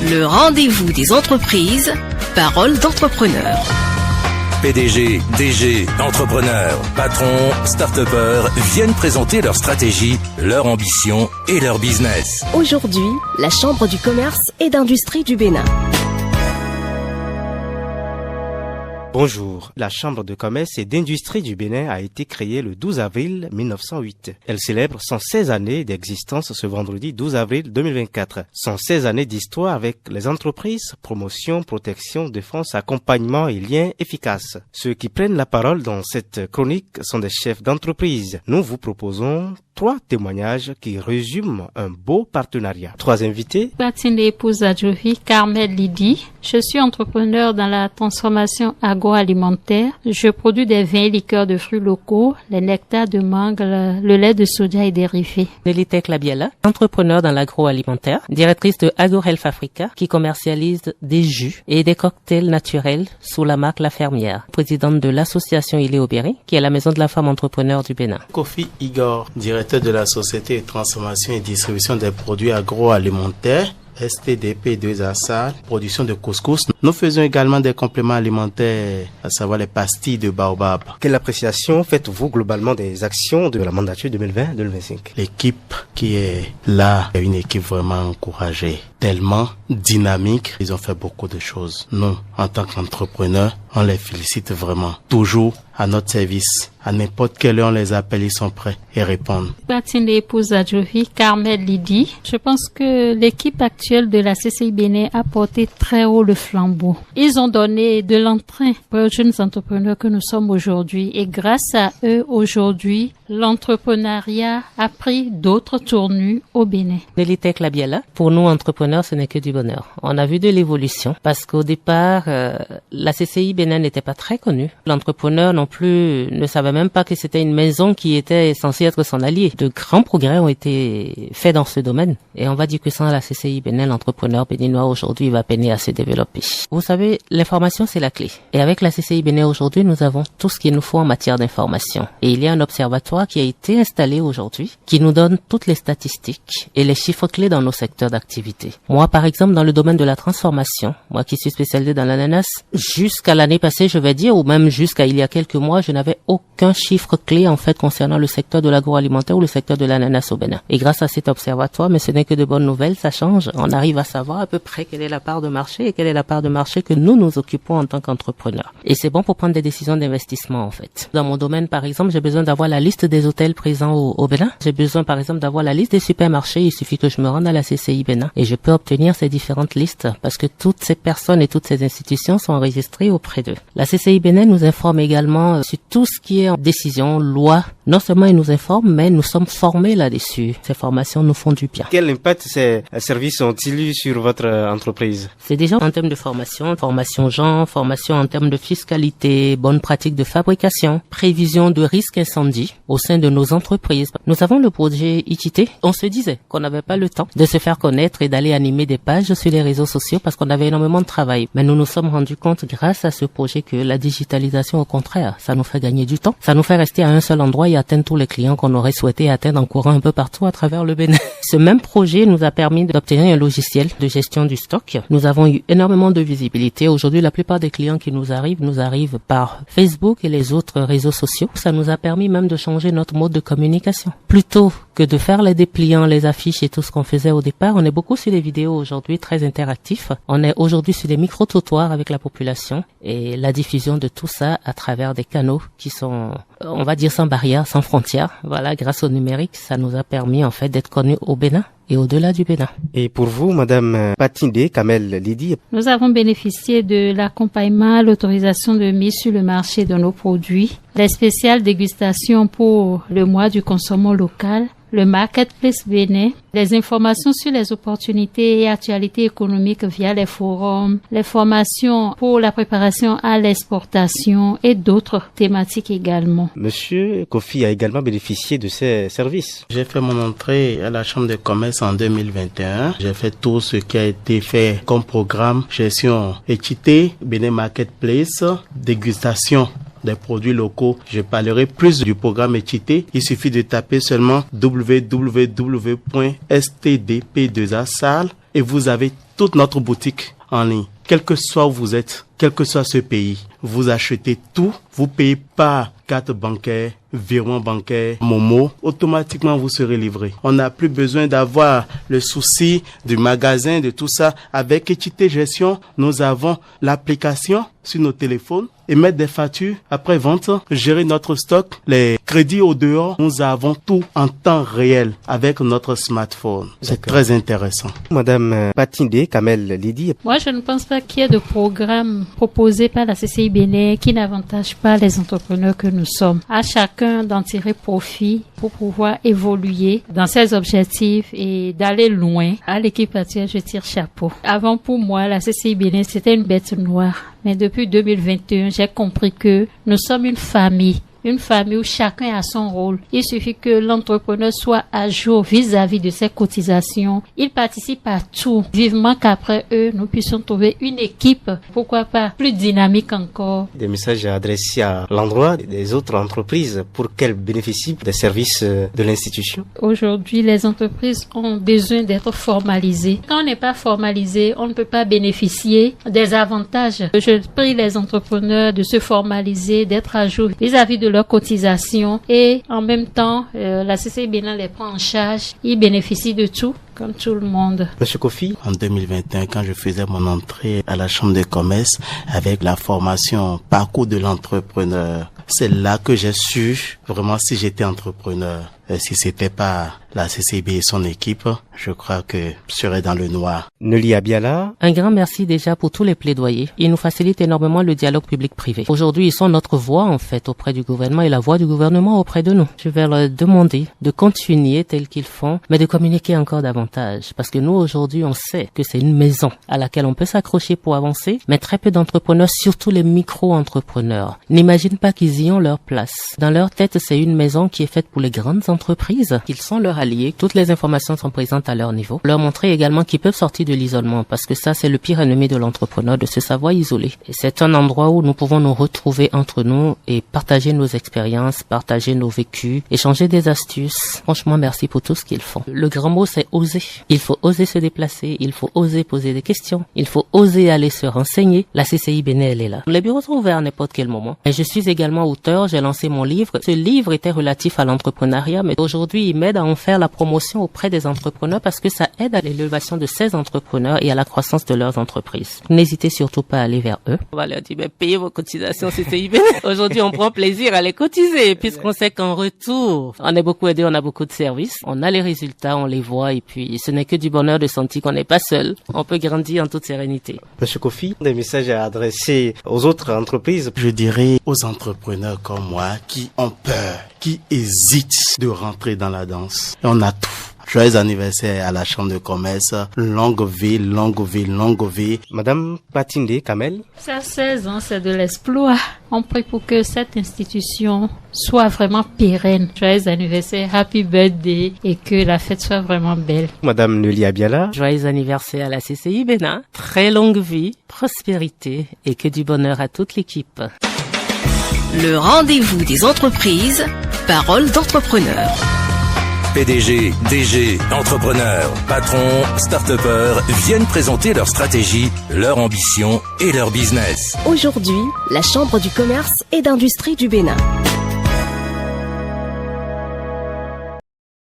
Le rendez-vous des entreprises, parole d'entrepreneur. PDG, DG, entrepreneurs, patrons, start-upers viennent présenter leur stratégie, leur ambition et leur business. Aujourd'hui, la Chambre du commerce et d'industrie du Bénin. Bonjour, la Chambre de commerce et d'industrie du Bénin a été créée le 12 avril 1908. Elle célèbre 116 années d'existence ce vendredi 12 avril 2024. 116 années d'histoire avec les entreprises, promotion, protection, défense, accompagnement et liens efficaces. Ceux qui prennent la parole dans cette chronique sont des chefs d'entreprise. Nous vous proposons 3 témoignages qui résument un beau partenariat. 3 invités. Patine épouse Adjovi, Carmel Lydie. Je suis entrepreneur dans la transformation agroalimentaire. Je produis des vins et liqueurs de fruits locaux, les nectars de mangue, le lait de soja et dérivés. Nelitech Labiala, entrepreneur dans l'agroalimentaire, directrice de AgroHealth Africa qui commercialise des jus et des cocktails naturels sous la marque La Fermière. Présidente de l'association Iléobéry, qui est la maison de la femme entrepreneur du Bénin. Kofi Igor, directeur de la société de transformation et distribution des produits agroalimentaires, STDP2ASAL, production de couscous. Nous faisons également des compléments alimentaires, à savoir les pastilles de baobab. Quelle appréciation faites-vous globalement des actions de la mandature 2020-2025? L'équipe qui est là est une équipe vraiment encouragée, tellement dynamique. Ils ont fait beaucoup de choses. Nous, en tant qu'entrepreneurs, on les félicite vraiment. Toujours à notre service. À n'importe quelle heure on les appelle, ils sont prêts et répondent. Patine épouse Adjovi, Carmel Lydie. Je pense que l'équipe actuelle de la CCI Bénin a porté très haut le flambeau. Ils ont donné de l'entrain aux jeunes entrepreneurs que nous sommes aujourd'hui. Et grâce à eux, aujourd'hui, l'entrepreneuriat a pris d'autres tournures au Bénin. Nelitech Labiala, pour nous entrepreneurs, ce n'est que du bonheur. On a vu de l'évolution parce qu'au départ, la CCI Bénin n'était pas très connue. L'entrepreneur non plus ne savait même pas que c'était une maison qui était censée être son allié. De grands progrès ont été faits dans ce domaine. Et on va dire que sans la CCI Bénin, l'entrepreneur béninois aujourd'hui va peiner à se développer. Vous savez, l'information c'est la clé. Et avec la CCI Bénin aujourd'hui, nous avons tout ce qu'il nous faut en matière d'information. Et il y a un observatoire qui a été installé aujourd'hui, qui nous donne toutes les statistiques et les chiffres clés dans nos secteurs d'activité. Moi, par exemple, dans le domaine de la transformation, moi qui suis spécialisé dans l'ananas, jusqu'à l'année passée, je vais dire, ou même jusqu'à il y a quelques mois, je n'avais aucun chiffre clé, en fait, concernant le secteur de l'agroalimentaire ou le secteur de l'ananas au Bénin. Et grâce à cet observatoire, mais ce n'est que de bonnes nouvelles, ça change. On arrive à savoir à peu près quelle est la part de marché et quelle est la part de marché que nous occupons en tant qu'entrepreneurs. Et c'est bon pour prendre des décisions d'investissement, en fait. Dans mon domaine, par exemple, j'ai besoin d'avoir la liste des hôtels présents au Bénin. J'ai besoin, par exemple, d'avoir la liste des supermarchés. Il suffit que je me rende à la CCI Bénin et je peux obtenir ces différentes listes parce que toutes ces personnes et toutes ces institutions sont enregistrées auprès d'eux. La CCI Bénin nous informe également sur tout ce qui est en décision, loi. Non seulement ils nous informent, mais nous sommes formés là-dessus. Ces formations nous font du bien. Quel impact ces services ont-ils eu sur votre entreprise? C'est déjà en termes de formation genre, formation en termes de fiscalité, bonnes pratiques de fabrication, prévision de risques incendie au sein de nos entreprises. Nous avons le projet ITT. On se disait qu'on n'avait pas le temps de se faire connaître et d'aller animer des pages sur les réseaux sociaux parce qu'on avait énormément de travail. Mais nous nous sommes rendus compte grâce à ce projet que la digitalisation, au contraire, ça nous fait gagner du temps. Ça nous fait rester à un seul endroit et atteindre tous les clients qu'on aurait souhaité atteindre en courant un peu partout à travers le Bénin. Ce même projet nous a permis d'obtenir un logiciel de gestion du stock. Nous avons eu énormément de visibilité. Aujourd'hui, la plupart des clients qui nous arrivent par Facebook et les autres réseaux sociaux. Ça nous a permis même de changer notre mode de communication. Plutôt que de faire les dépliants, les affiches et tout ce qu'on faisait au départ, on est beaucoup sur les vidéos aujourd'hui, très interactifs. On est aujourd'hui sur des micro-trottoirs avec la population et la diffusion de tout ça à travers des canaux qui sont, on va dire, sans barrière, sans frontières. Voilà, grâce au numérique, ça nous a permis en fait d'être connus au Bénin et au-delà du Bénin. Et pour vous, Madame Patine Kamel Lydie? Nous avons bénéficié de l'accompagnement à l'autorisation de mise sur le marché de nos produits, les spéciales dégustations pour le mois du consommant local, le Marketplace Bénin, les informations sur les opportunités et actualités économiques via les forums, les formations pour la préparation à l'exportation et d'autres thématiques également. Monsieur Kofi a également bénéficié de ces services. J'ai fait mon entrée à la Chambre de commerce en 2021. J'ai fait tout ce qui a été fait comme programme, gestion équité, Bénin Marketplace, dégustation des produits locaux. Je parlerai plus du programme équité. Il suffit de taper seulement www.stdp2asal et vous avez toute notre boutique en ligne. Quel que soit où vous êtes, quel que soit ce pays, vous achetez tout, vous payez pas carte bancaire, virement bancaire, Momo, automatiquement vous serez livré. On n'a plus besoin d'avoir le souci du magasin, de tout ça. Avec Équité Gestion, nous avons l'application sur nos téléphones, émettre des factures après vente, gérer notre stock, les crédits au dehors. Nous avons tout en temps réel avec notre smartphone. C'est très intéressant. Madame Patindé Kamel Lidi. Moi, je ne pense pas qu'il y ait de programme proposé par la CCI Bénin qui n'avantage pas les entrepreneurs que nous sommes. À chacun d'en tirer profit pour pouvoir évoluer dans ses objectifs et d'aller loin. À l'équipe entière, je tire chapeau. Avant, pour moi, la CCI Bénin, c'était une bête noire. Mais depuis 2021, j'ai compris que nous sommes une famille où chacun a son rôle. Il suffit que l'entrepreneur soit à jour vis-à-vis de ses cotisations. Il participe à tout. Vivement qu'après eux, nous puissions trouver une équipe, pourquoi pas, plus dynamique encore. Des messages adressés à l'endroit des autres entreprises pour qu'elles bénéficient des services de l'institution. Aujourd'hui, les entreprises ont besoin d'être formalisées. Quand on n'est pas formalisé, on ne peut pas bénéficier des avantages. Je prie les entrepreneurs de se formaliser, d'être à jour vis-à-vis de leurs cotisations et en même temps, la CCI Bénin les prend en charge. Ils bénéficient de tout, comme tout le monde. Monsieur Kofi. En 2021, quand je faisais mon entrée à la Chambre de commerce avec la formation Parcours de l'entrepreneur, c'est là que j'ai su vraiment si j'étais entrepreneur. Si c'était pas la CCB et son équipe, je crois que je serais dans le noir. Nelly Abiala. Un grand merci déjà pour tous les plaidoyers. Ils nous facilitent énormément le dialogue public-privé. Aujourd'hui, ils sont notre voix en fait auprès du gouvernement et la voix du gouvernement auprès de nous. Je vais leur demander de continuer tel qu'ils font, mais de communiquer encore davantage. Parce que nous, aujourd'hui, on sait que c'est une maison à laquelle on peut s'accrocher pour avancer, mais très peu d'entrepreneurs, surtout les micro-entrepreneurs, n'imaginent pas qu'ils y ont leur place. Dans leur tête, c'est une maison qui est faite pour les grandes entreprises, qu'ils sont leurs alliés, toutes les informations sont présentes à leur niveau. Leur montrer également qu'ils peuvent sortir de l'isolement, parce que ça, c'est le pire ennemi de l'entrepreneur, de se savoir isolé. Et c'est un endroit où nous pouvons nous retrouver entre nous et partager nos expériences, partager nos vécus, échanger des astuces. Franchement, merci pour tout ce qu'ils font. Le grand mot, c'est oser. Il faut oser se déplacer, il faut oser poser des questions, il faut oser aller se renseigner. La CCI Bénin, elle est là. Les bureaux sont ouverts à n'importe quel moment. Et je suis également auteur, j'ai lancé mon livre. Ce livre était relatif à l'entrepreneuriat, mais aujourd'hui, il m'aide à en faire la promotion auprès des entrepreneurs parce que ça aide à l'élévation de ces entrepreneurs et à la croissance de leurs entreprises. N'hésitez surtout pas à aller vers eux. On va leur dire, mais payez vos cotisations CCI Bénin. Aujourd'hui, on prend plaisir à les cotiser puisqu'on sait qu'en retour, on est beaucoup aidé, on a beaucoup de services, on a les résultats, on les voit et puis ce n'est que du bonheur de sentir qu'on n'est pas seul. On peut grandir en toute sérénité. Monsieur Kofi, des messages à adresser aux autres entreprises. Je dirais aux entrepreneurs comme moi qui ont peur, qui hésitent de rentrer dans la danse. Et on a tout. Joyeux anniversaire à la Chambre de commerce. Longue vie, longue vie, longue vie. Madame Patindé Kamel. Ça, 16 ans, c'est de l'exploit. On prie pour que cette institution soit vraiment pérenne. Joyeux anniversaire, happy birthday et que la fête soit vraiment belle. Madame Nelly Abiala. Joyeux anniversaire à la CCI Bénin. Très longue vie, prospérité et que du bonheur à toute l'équipe. Le rendez-vous des entreprises, parole d'entrepreneur. PDG, DG, entrepreneurs, patrons, start-upers viennent présenter leur stratégie, leur ambition et leur business. Aujourd'hui, la Chambre du commerce et d'industrie du Bénin.